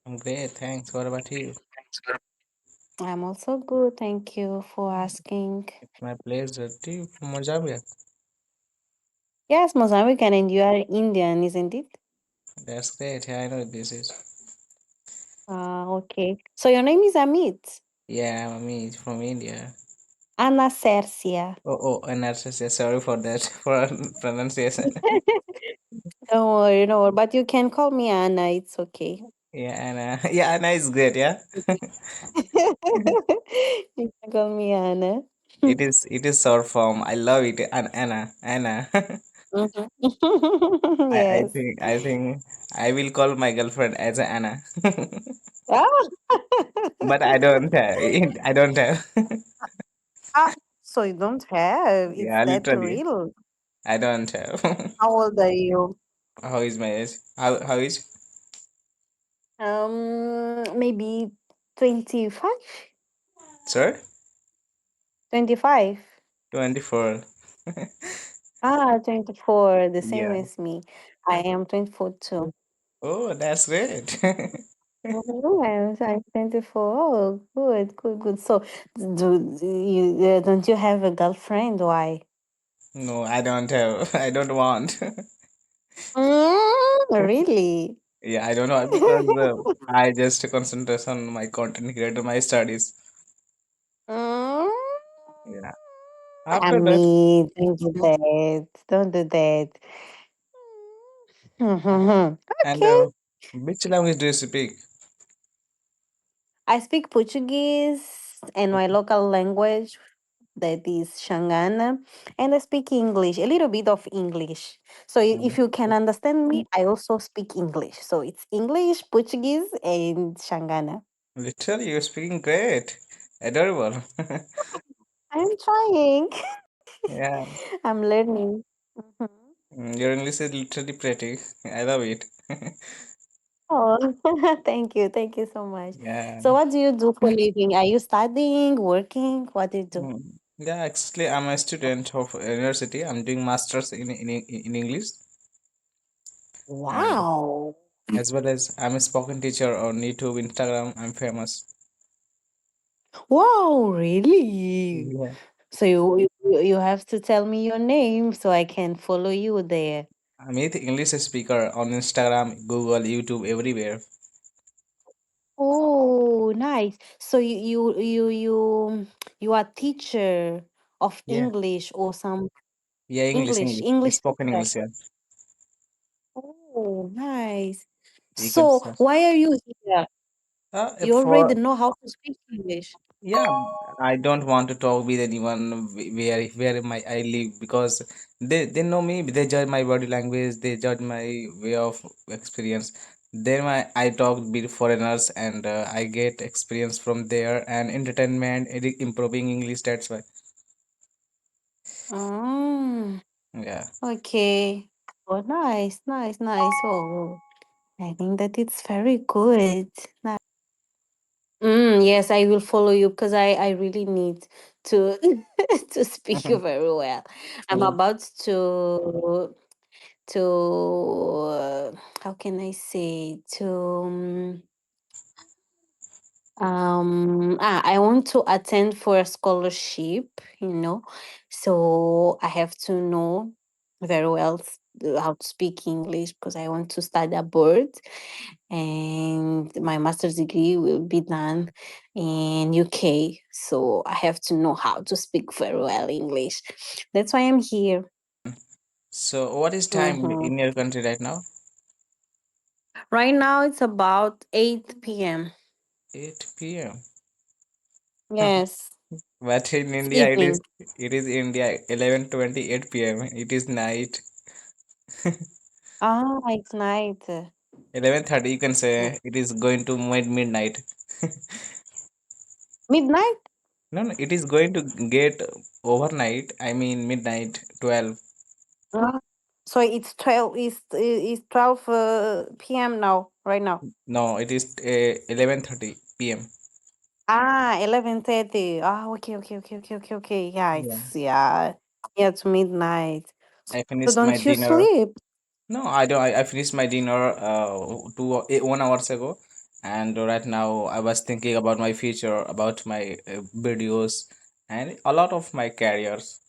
I'm great, thanks. What about you? I'm also good. Thank you for asking. It's my pleasure. Do you from Mozambique? Yes, Mozambique, and you are Indian, isn't it? That's great. Yeah, I know this is. Okay. So your name is Amit. Yeah, I'm me from India. Ana Cercia. And that's sorry for that for pronunciation. Don't worry, no worry. But you can call me Anna. It's okay. Yeah, yeah, Anna is great. Yeah, You can call me Anna. it is short form. I love it. Anna. Mhm. I Yes. think I will call my girlfriend as Anna, Ah. but I don't have. I don't have. Ah, so you don't have? It's Yeah, that literally, real? I don't have. How old are you? How is my age? How is? Maybe 25? Sir? 25. 24. 24, the same Yeah. as me. I am 24 too. Oh, that's great. I'm 24. Oh, good, good, good. So, do you don't you have a girlfriend? Why? No, I don't have. I don't want. Really? Yeah, I don't know because I just concentrate on my content creator, my studies. Mm, Yeah. I After that, mean, don't do that. Don't do that. and Okay. which language do you speak? I speak Portuguese and my local language, that is Xangana, and I speak English, a little bit of English. So if Mm, you can understand me, I also speak English. So it's English, Portuguese, and Xangana. Literally, you're speaking great. Adorable. I'm trying. Yeah. I'm learning. Mhm. Your English is literally pretty. I love it. Oh, thank you so much. Yeah. So, what do you do for living? Are you studying, working? What do you do? Yeah, actually, I'm a student of university. I'm doing masters in English, and Wow. as well as I'm a spoken teacher on YouTube, Instagram. I'm famous. Wow, really? Yeah. So you have to tell me your name so I can follow you there. I'm a English speaker on Instagram, Google, YouTube, everywhere. Oh, nice. So you are teacher of Yeah, English or some yeah, English spoken teacher. English. Yeah, Oh, nice. you can So say. why are you here? You already For know how to speak English. Yeah, I don't want to talk with anyone where my I live because they know me. They judge my body language. They judge my way of experience. Then I talk with foreigners and I get experience from there and entertainment, improving English. That's why. Mm, Yeah. okay. Oh, nice, nice, nice. Oh, I think that it's very good. Yes, I will follow you because I really need to to speak very well. I'm Yeah. about to how can I say I want to attend for a scholarship, so I have to know very well how to speak English because I want to study abroad, and my master's degree will be done in UK. So I have to know how to speak very well English. That's why I'm here. So what is time hmm in your country right now? Right now it's about 8 p.m. 8 p.m. Yes, But in it's India evening. it is India 11:28 p.m. It is night. Ah, it's night. 11:30 you can Yeah. say it is going to midnight. Midnight? No, no, it is going to get overnight. I mean midnight 12. Ah, so it's 12 p.m. now, right now. No, it is 11:30 p.m. 11:30. Ah, okay, okay, okay, okay, okay, okay. Yeah, Yeah. yeah, it's midnight. I So finished my don't you dinner. sleep? No, I don't. I finished my dinner 1 hours ago. And right now I was thinking about my future, about my videos, and a lot of my careers.